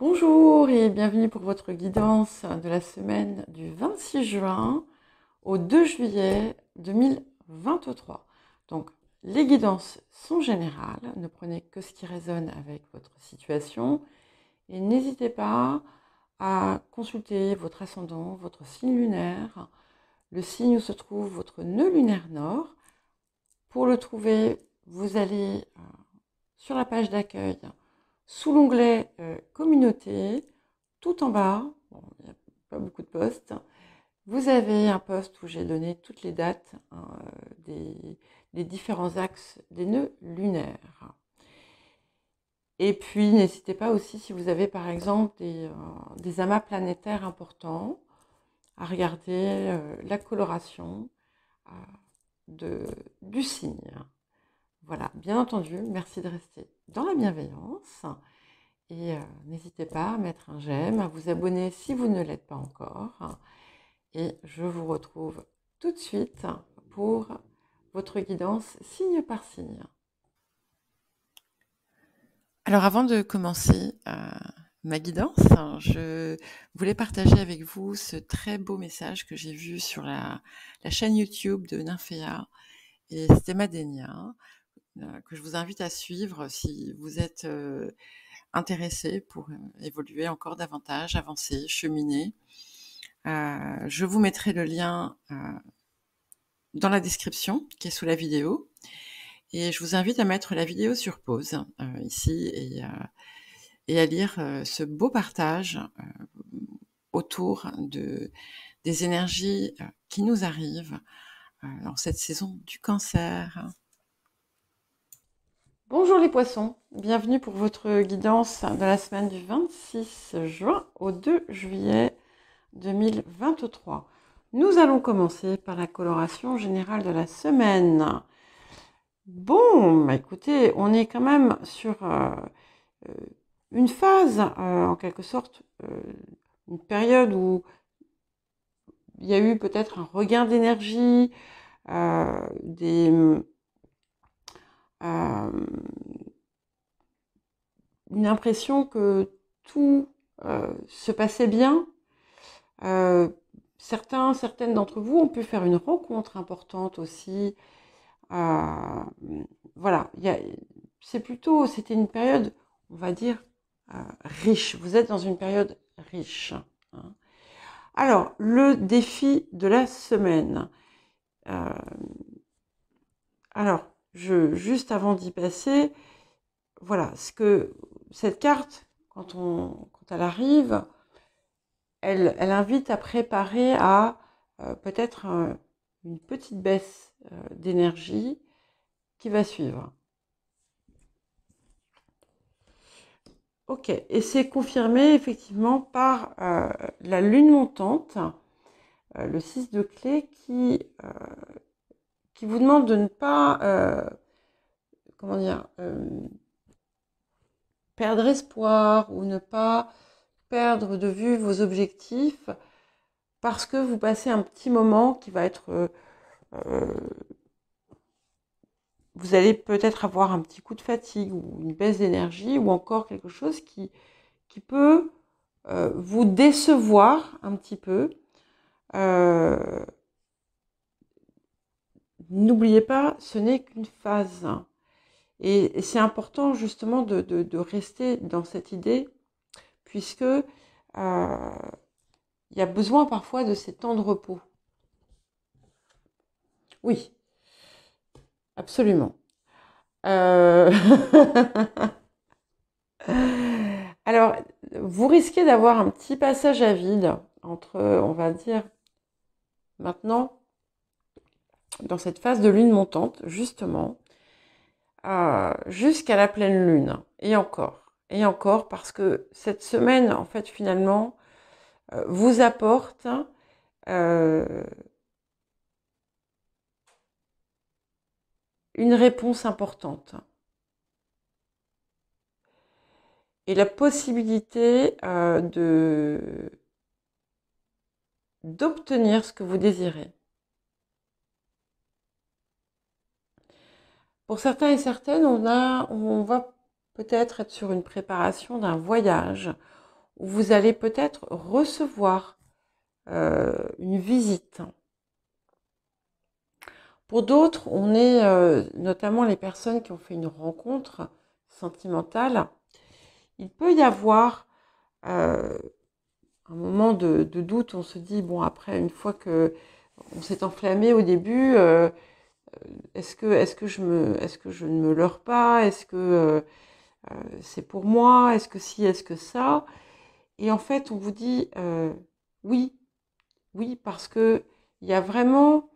Bonjour et bienvenue pour votre guidance de la semaine du 26 juin au 2 juillet 2023. Donc, les guidances sont générales, ne prenez que ce qui résonne avec votre situation et n'hésitez pas à consulter votre ascendant, votre signe lunaire, le signe où se trouve votre nœud lunaire nord. Pour le trouver, vous allez sur la page d'accueil sous l'onglet Communauté, tout en bas, bon, il n'y a pas beaucoup de posts, vous avez un post où j'ai donné toutes les dates des différents axes des nœuds lunaires. Et puis, n'hésitez pas aussi, si vous avez par exemple des amas planétaires importants, à regarder la coloration du signe. Voilà, bien entendu, merci de rester dans la bienveillance. Et n'hésitez pas à mettre un j'aime, à vous abonner si vous ne l'êtes pas encore. Et je vous retrouve tout de suite pour votre guidance signe par signe. Alors avant de commencer ma guidance, je voulais partager avec vous ce très beau message que j'ai vu sur la chaîne YouTube de Nymphéa et Stémadénia, que je vous invite à suivre si vous êtes intéressé pour évoluer encore davantage, avancer, cheminer. Je vous mettrai le lien dans la description qui est sous la vidéo. Et je vous invite à mettre la vidéo sur pause ici et à lire ce beau partage autour des énergies qui nous arrivent dans cette saison du cancer. Bonjour les poissons, bienvenue pour votre guidance de la semaine du 26 juin au 2 juillet 2023. Nous allons commencer par la coloration générale de la semaine. Bon, bah écoutez, on est quand même sur une phase, en quelque sorte, une période où il y a eu peut-être un regain d'énergie, une impression que tout se passait bien. Certaines d'entre vous ont pu faire une rencontre importante aussi. Voilà, c'était une période, on va dire, riche. Vous êtes dans une période riche. Hein. Alors, le défi de la semaine. Juste avant d'y passer, voilà, cette carte, quand elle arrive, elle invite à préparer à peut-être une petite baisse d'énergie qui va suivre. Ok, et c'est confirmé effectivement par la lune montante, le 6 de clé, qui vous demande de ne pas, perdre espoir ou ne pas perdre de vue vos objectifs parce que vous passez un petit moment qui va être... vous allez peut-être avoir un petit coup de fatigue ou une baisse d'énergie ou encore quelque chose qui peut vous décevoir un petit peu. N'oubliez pas, ce n'est qu'une phase. Et c'est important justement de rester dans cette idée puisque il y a besoin parfois de ces temps de repos. Oui, absolument. Alors, vous risquez d'avoir un petit passage à vide entre, on va dire, maintenant, dans cette phase de lune montante, justement, jusqu'à la pleine lune. Et encore, parce que cette semaine, en fait, finalement, vous apporte une réponse importante. Et la possibilité d'obtenir ce que vous désirez. Pour certains et certaines, on va peut-être être sur une préparation d'un voyage où vous allez peut-être recevoir une visite. Pour d'autres, on est notamment les personnes qui ont fait une rencontre sentimentale. Il peut y avoir un moment de doute. On se dit, bon, après, une fois que on s'est enflammé au début, est-ce que je ne me leurre pas? Est-ce que c'est pour moi? Est-ce que si? Est-ce que ça? Et en fait, on vous dit oui, oui, parce que il y a vraiment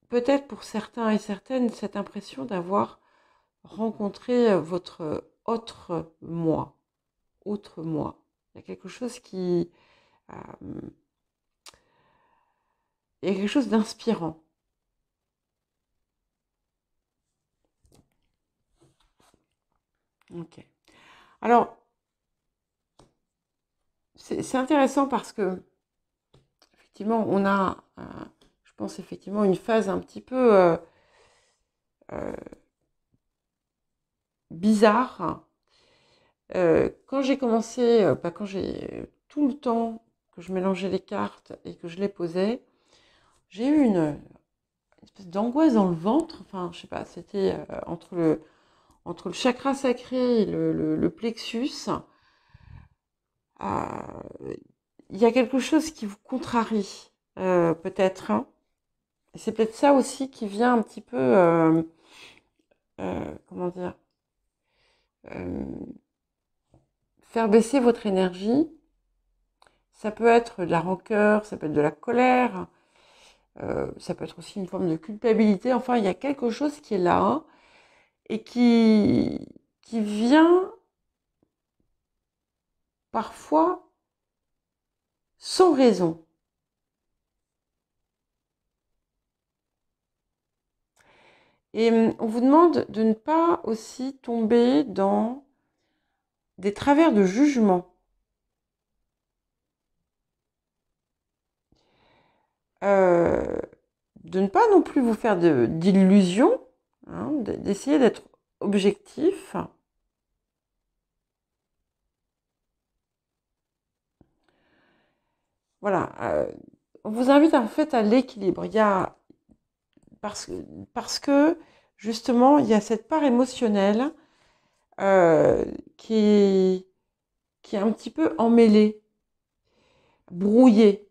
peut-être pour certains et certaines cette impression d'avoir rencontré votre autre moi, autre moi. Il y a quelque chose il y a quelque chose d'inspirant. Ok. Alors, c'est intéressant parce que effectivement, on a, je pense effectivement, une phase un petit peu bizarre. Quand j'ai commencé, quand j'ai tout le temps que je mélangeais les cartes et que je les posais, j'ai eu une espèce d'angoisse dans le ventre. Enfin, je sais pas, c'était entre le chakra sacré et le plexus. Il y a quelque chose qui vous contrarie, peut-être, hein. C'est peut-être ça aussi qui vient un petit peu, comment dire, euh, faire baisser votre énergie. Ça peut être de la rancœur, ça peut être de la colère, ça peut être aussi une forme de culpabilité. Enfin, il y a quelque chose qui est là et qui vient parfois sans raison. Et on vous demande de ne pas aussi tomber dans des travers de jugement. Euh, de ne pas non plus vous faire d'illusions, hein, d'essayer d'être objectif. Voilà. On vous invite en fait à l'équilibre. Il y a, parce, parce que justement, il y a cette part émotionnelle euh, qui, qui est un petit peu emmêlée, brouillée.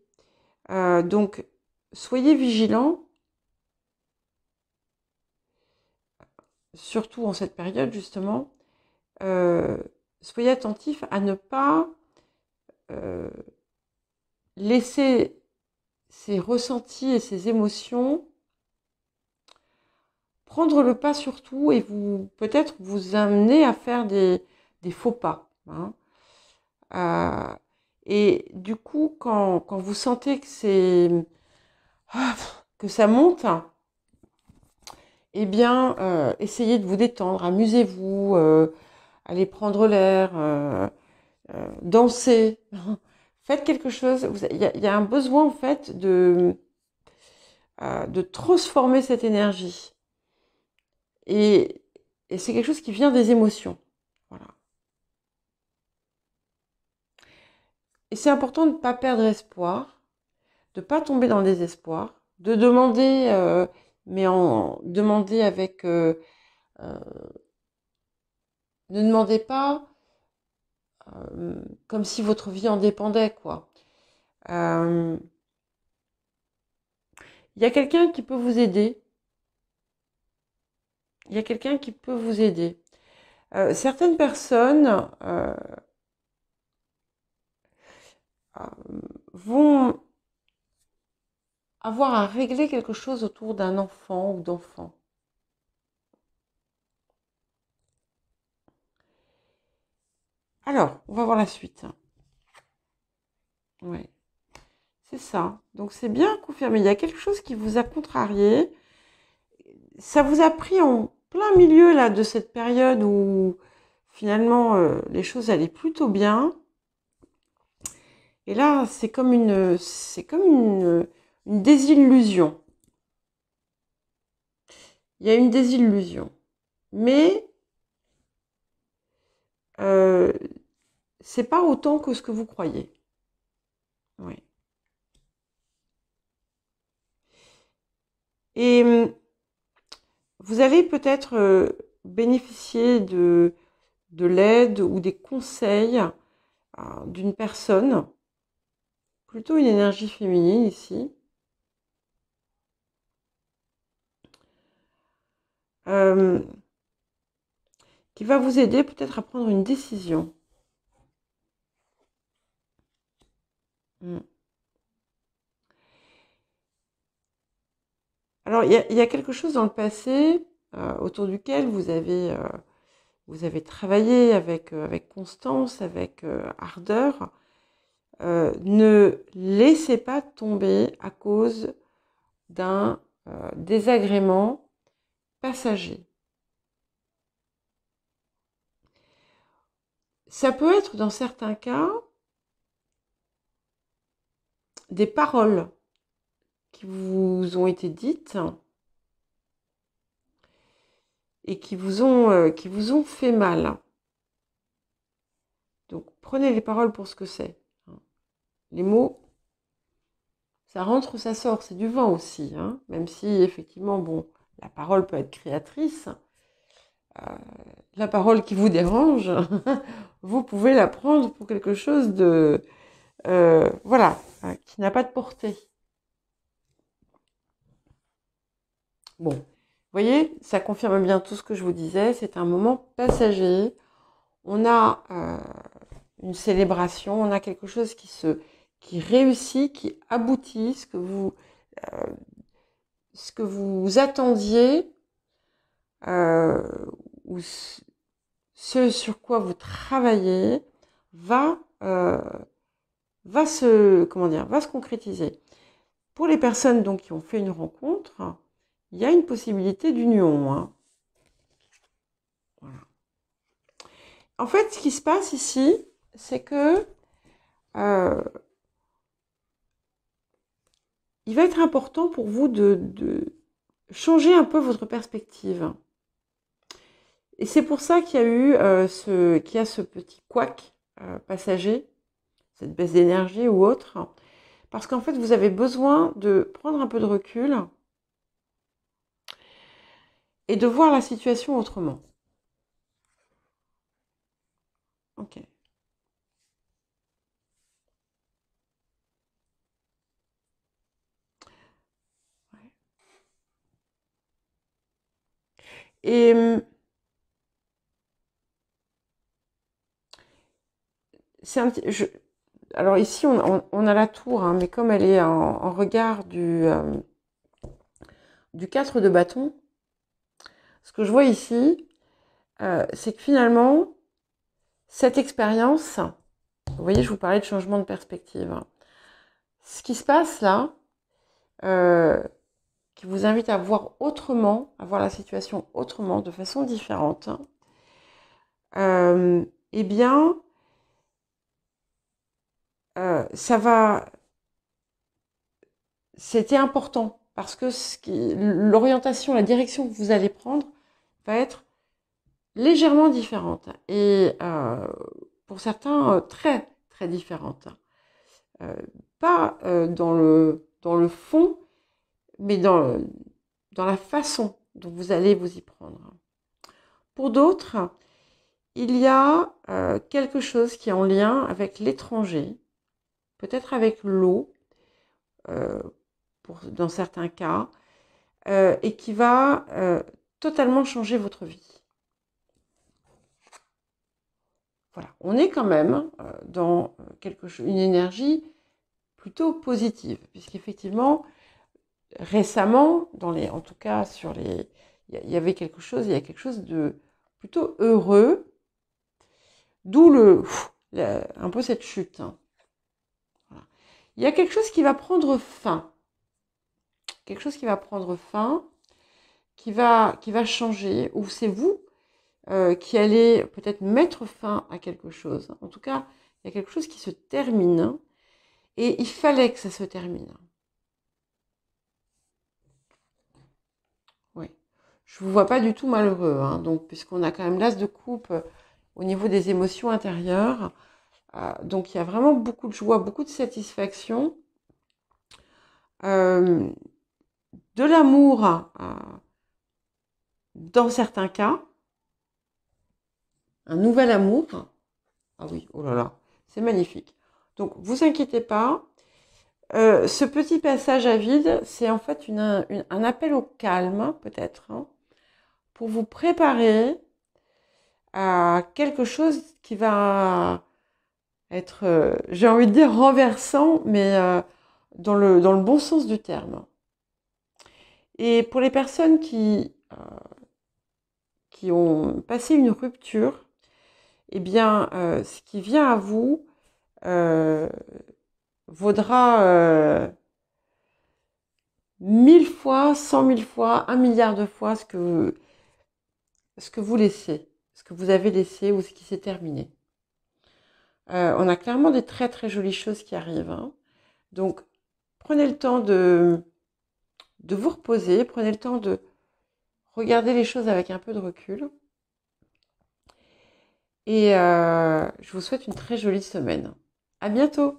Donc, soyez vigilants, surtout en cette période justement. Euh, soyez attentifs à ne pas euh, laisser ces ressentis et ces émotions prendre le pas sur tout et vous peut-être vous amener à faire des faux pas, hein. Euh, et du coup, quand vous sentez que que ça monte, eh bien, essayez de vous détendre, amusez-vous, allez prendre l'air, dansez, faites quelque chose. Il y a un besoin en fait de transformer cette énergie. Et, et c'est quelque chose qui vient des émotions. Voilà. Et c'est important de ne pas perdre espoir, de ne pas tomber dans le désespoir, de demander, mais en demander avec... euh, ne demandez pas comme si votre vie en dépendait, quoi. Euh, Il y a quelqu'un qui peut vous aider. Il y a quelqu'un qui peut vous aider. Certaines personnes euh, vont avoir à régler quelque chose autour d'un enfant ou d'enfant. Alors, on va voir la suite. Ouais, c'est ça. Donc c'est bien confirmé. Il y a quelque chose qui vous a contrarié. Ça vous a pris en plein milieu là de cette période où finalement les choses allaient plutôt bien. Et là, c'est comme une désillusion. Il y a une désillusion. Mais c'est pas autant que ce que vous croyez. Oui. Et vous allez peut-être bénéficier de l'aide ou des conseils d'une personne, plutôt une énergie féminine ici, qui va vous aider peut-être à prendre une décision. Alors, il y a quelque chose dans le passé autour duquel vous avez travaillé avec constance, avec ardeur. Ne laissez pas tomber à cause d'un désagrément passager. Ça peut être, dans certains cas, des paroles qui vous ont été dites et qui vous ont fait mal. Donc, prenez les paroles pour ce que c'est. Les mots, ça rentre, ça sort, c'est du vent aussi, hein, même si, effectivement, bon, la parole peut être créatrice. La parole qui vous dérange, vous pouvez la prendre pour quelque chose de... voilà, qui n'a pas de portée. Bon, vous voyez, ça confirme bien tout ce que je vous disais, c'est un moment passager. On a une célébration, on a quelque chose qui réussit, qui aboutit, ce que vous attendiez, ou ce sur quoi vous travaillez va se concrétiser. Pour les personnes donc qui ont fait une rencontre, il y a une possibilité d'union. Hein. Voilà. En fait, ce qui se passe ici, c'est que il va être important pour vous de changer un peu votre perspective. Et c'est pour ça qu'il y a eu ce petit couac passager, cette baisse d'énergie ou autre, parce qu'en fait, vous avez besoin de prendre un peu de recul et de voir la situation autrement. Ok. Ouais. Et c'est un petit... Alors ici, on a la tour, hein, mais comme elle est en regard du 4 de bâton, ce que je vois ici, c'est que finalement, cette expérience, vous voyez, je vous parlais de changement de perspective. Ce qui se passe là, qui vous invite à voir autrement, à voir la situation autrement, de façon différente, eh bien, ça va... C'était important parce que l'orientation, la direction que vous allez prendre va être légèrement différente et pour certains très très différente. Pas dans le fond, mais dans la façon dont vous allez vous y prendre. Pour d'autres, il y a quelque chose qui est en lien avec l'étranger, peut-être avec l'eau, dans certains cas, et qui va totalement changer votre vie. Voilà, on est quand même dans une énergie plutôt positive, puisqu'effectivement, récemment, en tout cas il y a quelque chose de plutôt heureux, d'où un peu cette chute. Hein. Voilà. Il y a quelque chose qui va prendre fin, qui va changer, ou c'est vous qui allez peut-être mettre fin à quelque chose. En tout cas, il y a quelque chose qui se termine, et il fallait que ça se termine. Oui. Je ne vous vois pas du tout malheureux, hein, donc, puisqu'on a quand même l'as de coupe au niveau des émotions intérieures. Donc il y a vraiment beaucoup de joie, beaucoup de satisfaction, de l'amour dans certains cas, un nouvel amour. Ah oui, oh là là, c'est magnifique. Donc vous inquiétez pas, ce petit passage à vide, c'est en fait un appel au calme, peut-être, hein, pour vous préparer à quelque chose qui va être, j'ai envie de dire renversant, mais dans le bon sens du terme. Et pour les personnes qui ont passé une rupture, eh bien, ce qui vient à vous vaudra 1000 fois, 100 000 fois, 1 milliard de fois ce que vous laissez, ce que vous avez laissé ou ce qui s'est terminé. On a clairement des très très jolies choses qui arrivent, hein. Donc, prenez le temps de vous reposer, prenez le temps de regarder les choses avec un peu de recul. Et je vous souhaite une très jolie semaine. À bientôt!